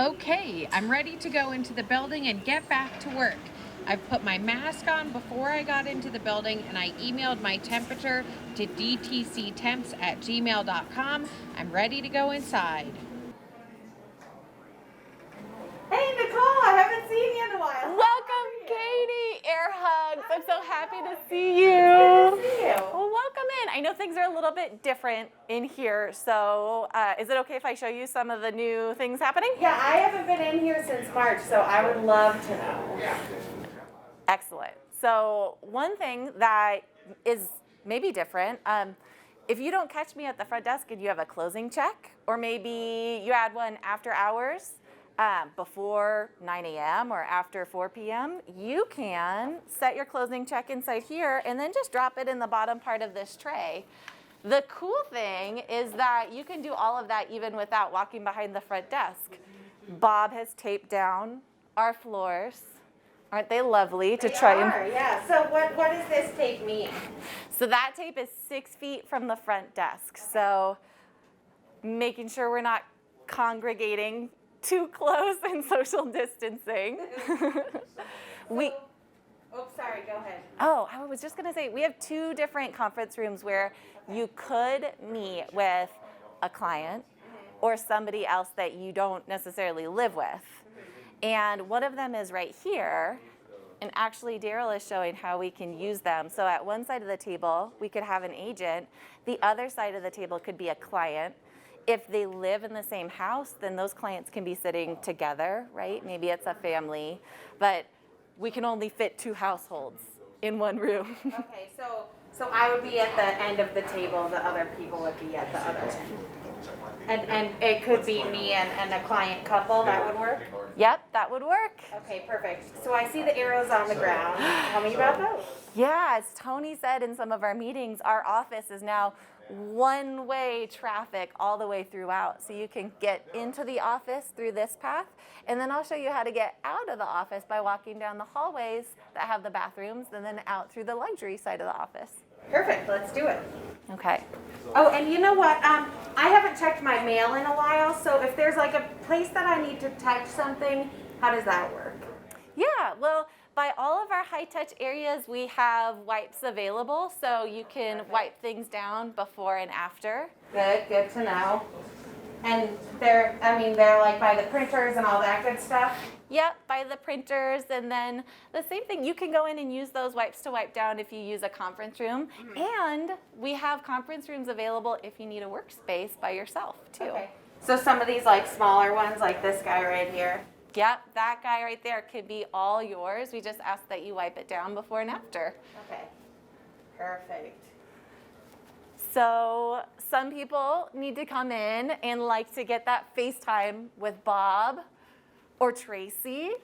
Okay, I'm ready to go into the building and get back to work. I've put my mask on before I got into the building and I emailed my temperature to dtctemps@gmail.com. I'm ready to go inside. Hey Nicole, I haven't seen you in a while. Welcome, Katie. Air hugs. I'm so happy to see you. Good to see you. Well, welcome in. I know things are a little bit different in here, so is it okay if I show you some of the new things happening? Yeah, I haven't been in here since March, so I would love to know. Excellent. So one thing that is maybe different, if you don't catch me at the front desk and you have a closing check, or maybe you had one after hours, before 9 a.m. or after 4 p.m., you can set your closing check inside here and then just drop it in the bottom part of this tray. The cool thing is that you can do all of that even without walking behind the front desk. Bob has taped down our floors. Aren't they lovely to try and... Yeah. So what does this tape mean? So that tape is 6 feet from the front desk. So making sure we're not congregating too close and social distancing. Sorry, go ahead. Oh, I was just gonna say, we have 2 different conference rooms where you could meet with a client or somebody else that you don't necessarily live with. And one of them is right here. And actually, Daryl is showing how we can use them. So at one side of the table, we could have an agent. The other side of the table could be a client. If they live in the same house, then those clients can be sitting together, right? Maybe it's a family, but we can only fit 2 households in one room. Okay, so I would be at the end of the table, the other people would be at the other end. And it could be me and a client couple, that would work? Yep, that would work. Okay, perfect. So I see the arrows on the ground. Tell me about those. Yeah, as Tony said in some of our meetings, our office is now one-way traffic all the way throughout. So you can get into the office through this path, and then I'll show you how to get out of the office by walking down the hallways that have the bathrooms, and then out through the luxury side of the office. Perfect, let's do it. Okay. Oh, and you know what? I haven't checked my mail in a while, so if there's like a place that I need to touch something, how does that work? Yeah, well, by all of our high-touch areas, we have wipes available, so you can wipe things down before and after. Good to know. And they're like by the printers and all that good stuff? Yep, by the printers, and then the same thing, you can go in and use those wipes to wipe down if you use a conference room, and we have conference rooms available if you need a workspace by yourself, too. Okay. So some of these like smaller ones, like this guy right here? Yep, that guy right there could be all yours. We just ask that you wipe it down before and after. Okay, perfect. So some people need to come in and like to get that FaceTime with Bob or Tracy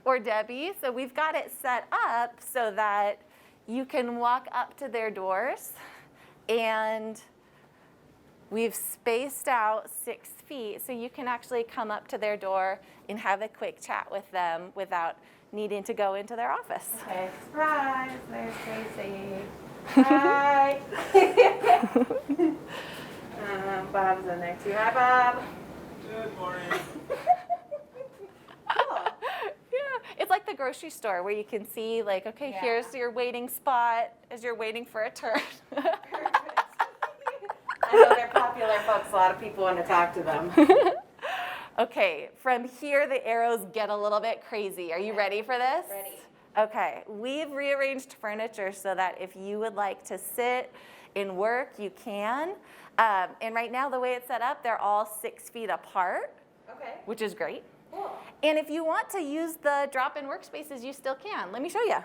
or Debbie. So we've got it set up so that you can walk up to their doors, and we've spaced out 6 feet so you can actually come up to their door and have a quick chat with them without needing to go into their office. Okay, surprise, there's Tracy. Hi. Bob's in there too. Hi, Bob. Good morning. Cool. Yeah, it's like the grocery store where you can see, like, okay, Yeah. here's your waiting spot as you're waiting for a turn. I know they're popular folks. A lot of people want to talk to them. Okay, from here the arrows get a little bit crazy. Are you ready for this? Ready. Okay, we've rearranged furniture so that if you would like to sit and work, you can. And right now, the way it's set up, they're all 6 feet apart, Okay. which is great. Cool. And if you want to use the drop-in workspaces, you still can. Let me show you.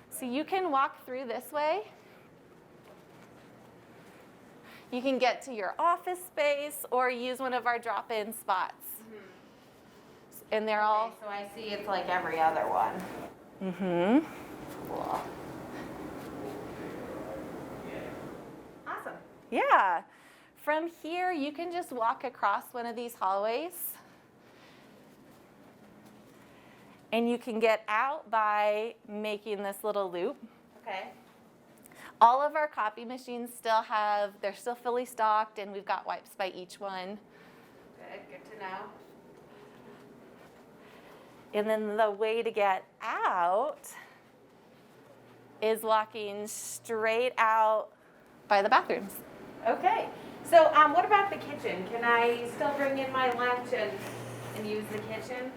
So you can walk through this way. You can get to your office space or use one of our drop-in spots. And they're all... So I see it's like every other one. Mm-hmm. Cool. Awesome. Yeah. From here, you can just walk across one of these hallways. And you can get out by making this little loop. Okay. All of our copy machines they're still fully stocked, and we've got wipes by each one. Good to know. And then the way to get out is walking straight out by the bathrooms. Okay. So what about the kitchen? Can I still bring in my lunch and use the kitchen?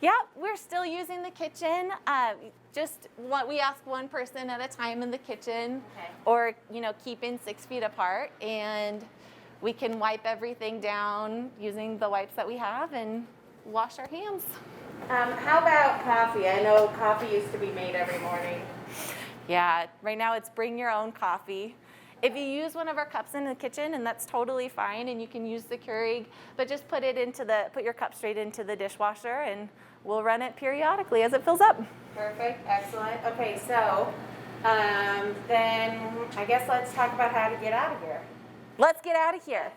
Yep, we're still using the kitchen. We ask one person at a time in the kitchen, Okay. or keeping 6 feet apart, and we can wipe everything down using the wipes that we have and wash our hands. How about coffee? I know coffee used to be made every morning. Yeah, right now it's bring your own coffee. If you use one of our cups in the kitchen, and that's totally fine, and you can use the Keurig, but just put your cup straight into the dishwasher, and we'll run it periodically as it fills up. Perfect. Excellent. Okay, so then I guess let's talk about how to get out of here. Let's get out of here.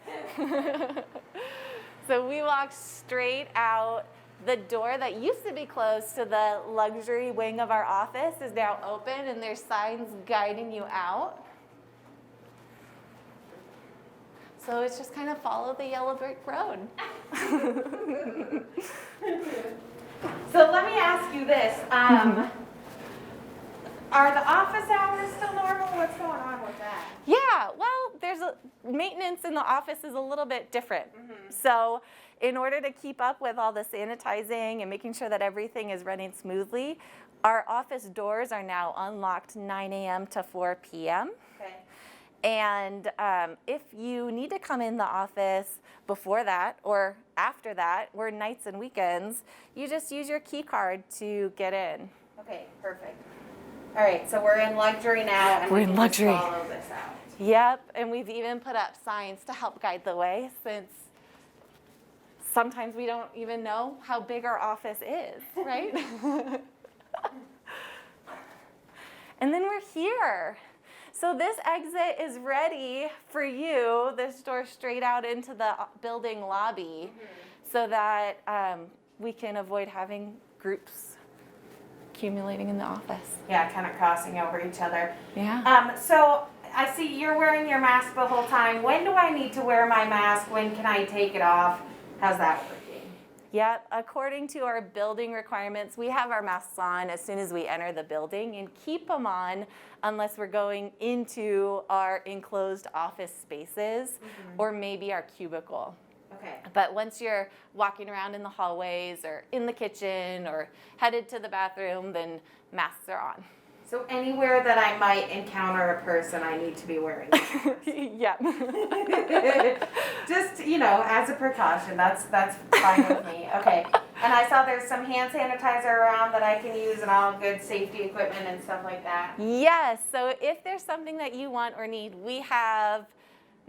So we walk straight out. The door that used to be closed to the luxury wing of our office is now open, and there's signs guiding you out. So it's just kind of follow the yellow brick road. So let me ask you this. Are the office hours still normal? What's going on with that? Yeah, well, maintenance in the office is a little bit different. So in order to keep up with all the sanitizing and making sure that everything is running smoothly, our office doors are now unlocked 9 a.m. to 4 p.m. Okay. And if you need to come in the office before that or after that, or nights and weekends, you just use your key card to get in. Okay, perfect. All right, so we're in luxury now, and We're we in can luxury. just follow this out. Yep, and we've even put up signs to help guide the way, since sometimes we don't even know how big our office is, right? And then we're here. So this exit is ready for you, this door straight out into the building lobby, so that we can avoid having groups accumulating in the office. Yeah, kind of crossing over each other. Yeah. So I see you're wearing your mask the whole time. When do I need to wear my mask? When can I take it off? How's that working? Yep, according to our building requirements, we have our masks on as soon as we enter the building, and keep them on unless we're going into our enclosed office spaces or maybe our cubicle. Okay. But once you're walking around in the hallways or in the kitchen or headed to the bathroom, then masks are on. So anywhere that I might encounter a person, I need to be wearing a mask. Yep. Just, as a precaution, that's fine with me. Okay. And I saw there's some hand sanitizer around that I can use and all good safety equipment and stuff like that. Yes, so if there's something that you want or need, we have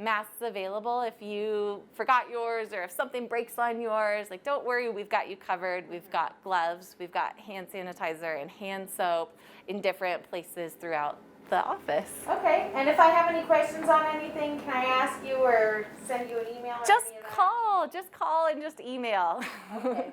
masks available. If you forgot yours or if something breaks on yours, don't worry, we've got you covered. We've got gloves, we've got hand sanitizer and hand soap in different places throughout the office. Okay. And if I have any questions on anything, can I ask you or send you an email? Or Just any of that? call and just email. Okay.